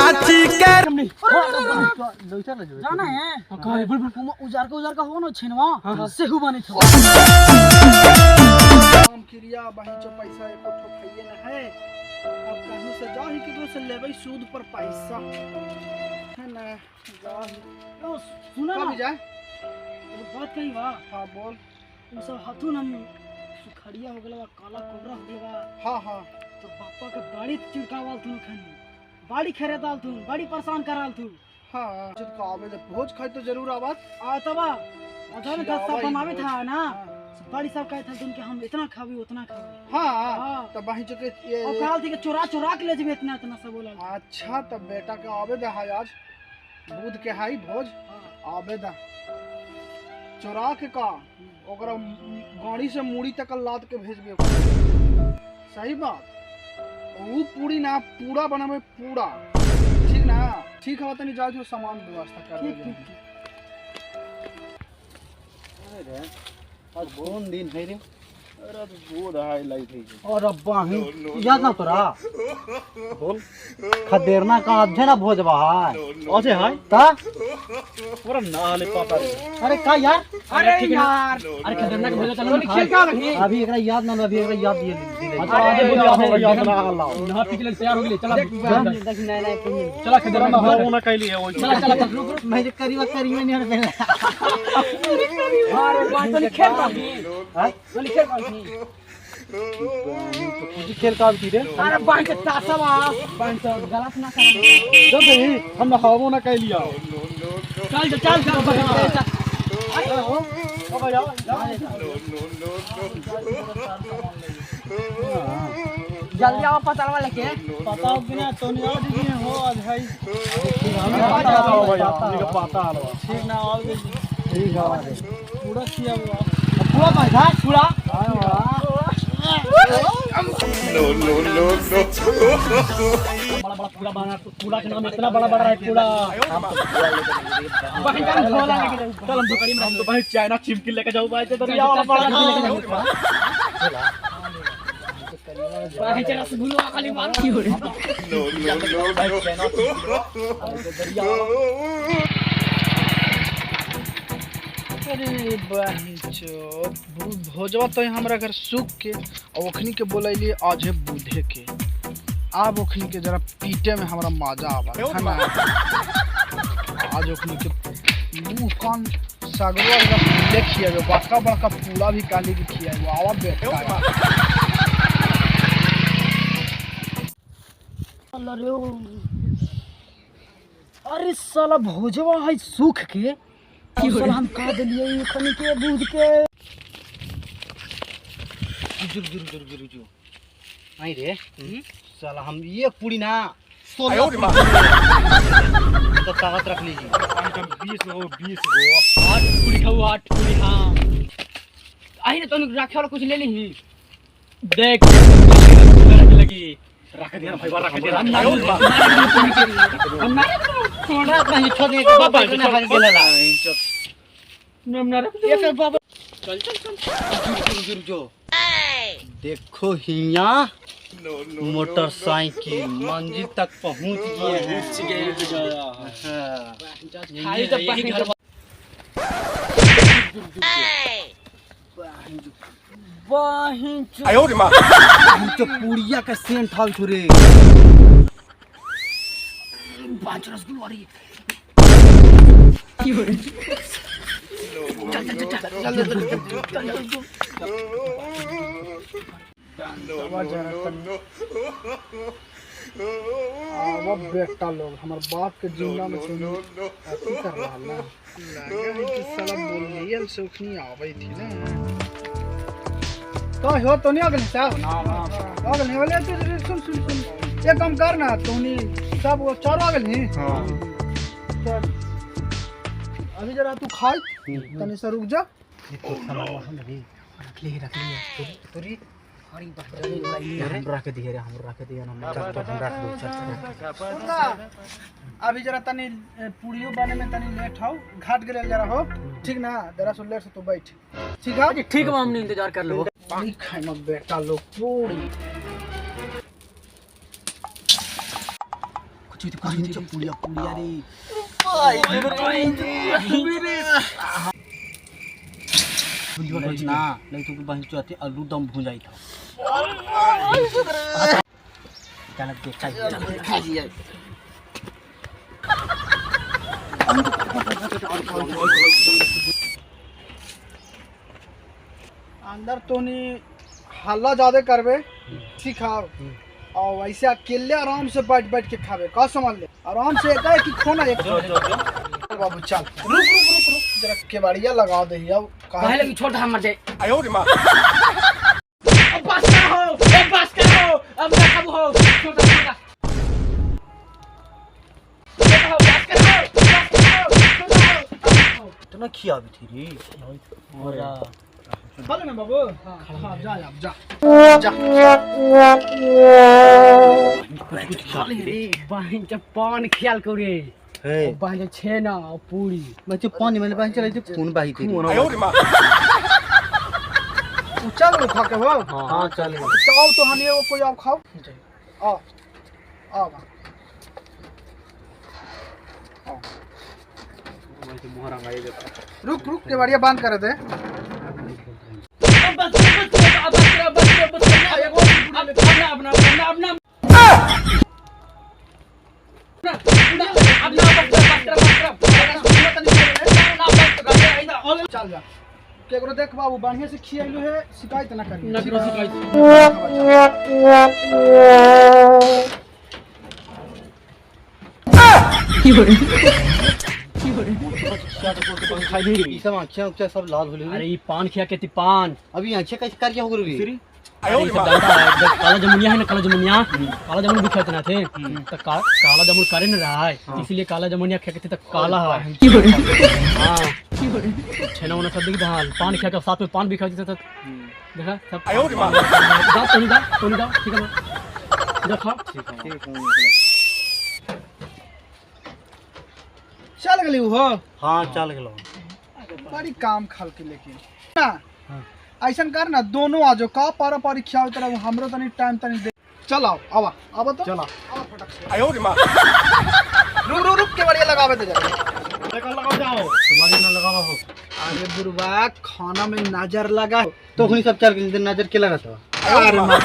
लाठी के जाना है उजार का हो ना छिनवा सेहू बने था काम क्रिया बही जो पैसा एको ठो खाइए न है अब कहूं से जा ही किधर से लेबै सूद पर पैसा है ना जा सुना ना जाए बात कही बा। हां बोल उ सब हाथू हम सुखड़िया हो गेला काला कोबरा हो गेला हां हां तो पापा के गाड़ी चिड़कावल तू खनी बाड़ी खरीदाल तू बड़ी परेशान कराल तू हां जब का आवे जब भोज खाई तो जरूर आवत आ तबा अजन का सब बनावे था ना बड़ी सब कहते थे कि हम इतना खावी उतना खावी हां तब बही जो के ये और कहल थी कि चोरा चोरा के ले जेबे इतना इतना सब बोला। अच्छा तब बेटा के आवे दे हाय आज दूध के हाई भोज आवे दा चोरा के का ओकरा गाड़ी से मूड़ी तक लाद के भेजबे सही बात वो पूरी ना पूरा बनावे पूरा ठीक ना ठीक है तनी जाओ जो सामान व्यवस्था कर दे अरे आज कौन दिन है रे अरे तो दूध हाई लाइट है और अब्बा ही याद ना तोरा बोल खदेरना का अधे ना भोजवा है ओसे हाय ता पूरा नाले पापा अरे का यार अरे यार अरे खदेरना के भोजवा चलो खेल का लगी अभी एकरा याद ना अभी एकरा याद दिए अच्छा आगे बोल याद ना अल्लाह ना पिछले तैयार हो गेली चला देख नहीं नहीं चला खदेरना हो ना कैली है चला चला मैं जे करीवा नहीं हर पहले अरे बात तो खेल का हां बोली खेल का तुझे खेल का भी रे अरे बांध के तासवा बांध तो गलत ना कर जब ही हम ना खावो ना कह लिया चल चल चल जल्दी आओ पता लेके पता हो कि ना तो नहीं आओ दीजिए हो आज भाई पता ठीक ना आओ ठीक है पूरा किया हुआ पूरा पैसा पूरा नो नो नो नो बड़ा बड़ा पूरा बना पूरा के नाम इतना बड़ा बड़ा है पूरा चल हम दुकान में हम तो भाई चाइना चिमकी लेके जाऊं भाई तो दरिया वाला बड़ा लेके जाऊं भाई चला से भूलो खाली मारो की हो रे नो नो नो अरे बहनचो भोजवा तो हमरा घर सूख के और ओखनी के बोलैली आज है बूढ़े के आप ओखनी के जरा पीटे में हमरा मजा आवा है ना आज ओखनी के मुंह कान सागवा एकदम देखिए बड़का बड़का पूरा भी काली के खिया वो आवा बेटा अरे साला भोजवा है सूख के साला हम कह दिलिए खनी के बूझ के जुर आई रे साला हम ये पूरी ना 16 तो ताकत रख लीजिए 20 गो 8 पूरी खाओ 8 पूरी हां आई ने तो रखे वाला कुछ ले ली देख लगी रख दिया भाई रख दिया हम ना थोड़ा नहीं छोड़ बाबा ने खा के लेला नम ना एक बाबा चल जो देखो हिया मोटरसाइकिल मंजिल तक पहुंच गए हैं खाली तो यही घर वाहिन आयो रे मां तो पूड़िया का सेंट हाउ थोरे 5 रसगुल्ला वाली की हो रही वो बेटा लोग हमारे बाप के जिंदा में ऐसी कर रहा ना लगा है कि साला बोलिए सुखनी आवे थी ना तो हो तो नहीं अगले साहब ना अगले वाले तो सुन ये काम करना तूने सब वो चारों अगले हां अभी जरा तू खाई तने से रुक जा रख लिए तोरी हरी बात हम रख दिए रे हम रख दिए हम रख दो चल अभी जरा तनी पूड़ियो बने में तनी लेट हो घाट गेल जरा हो ठीक ना जरा सो लेट से तो बैठ ठीक है ठीक है हम इंतजार कर लो पानी खाए में बेटा लोग पूरी कुछ पुड़िया पुड़िया रे ना नहीं तो बहन चौथे आलू दम भुंजाई था चल देख चल खा लिया अंदर तो नहीं हल्ला ज्यादा करबे सिखाओ और वैसे अकेले आराम से बैठ बैठ के खावे का समझ ले आराम से एक है कि खोना एक बाबू चल रुक रुक रुक रुक जरा केवाड़िया लगा दे अब काहे लगी छोटा हम मर जाए 哎呦我的妈！ अब बस करो अब ना खाबू हो छोटा छोटा इतना खिया भी थी रे और खा लेना बाबू हां जा जा जा कुछ खा ले रे बहन जब पान ख्याल करे बहन छेना और पूरी मैं तो पानी में बहन चले खून बही थी 哎呦我的妈！ चल लो खा के हो हां चल चाओ तो हनी वो कोई आप खाओ आ आ रुक रुक केवाड़िया बंद कर दे चल जा केकरो देख बाबू बढ़िया से खियाइलो है शिकायत ना करी ना करो शिकायत सब आँखें उखे सब लाल हो अरे ये पान खिया के ती पान अभी आँखें कैसे कर क्या हो गई 哎呦我 ये 的 सब 妈！ डालता है जब काला जामुनिया है ना काला जामुनिया भी खाते ना थे तो काला जामुन करे ना रहा है इसलिए काला जामुनिया खा के थे तो काला है हाँ छेना उना सब देखी हाल पान खा के साथ में पान भी खाते थे देखा सब 哎呦我的妈！ जाओ तो नहीं जाओ ठीक है ना देखो चल गली हो हाँ चल गलो बड़ी काम खाल के लेके ना ऐसन कर ना दोनों आ जाओ का पारा पारी खियाओ तरह हमरो तनी टाइम तनी दे चल आओ आवा आवा तो चल आवा फटक से 哎呦我的妈！ रुक रुक रुक केवाड़िया लगावे दे जा लगाओ जाओ तुम्हारी ना लगावा हो अरे बुरबा खाना में नजर लगा तो खुनी सब चल गए नजर के लगा था 哎呦我的妈！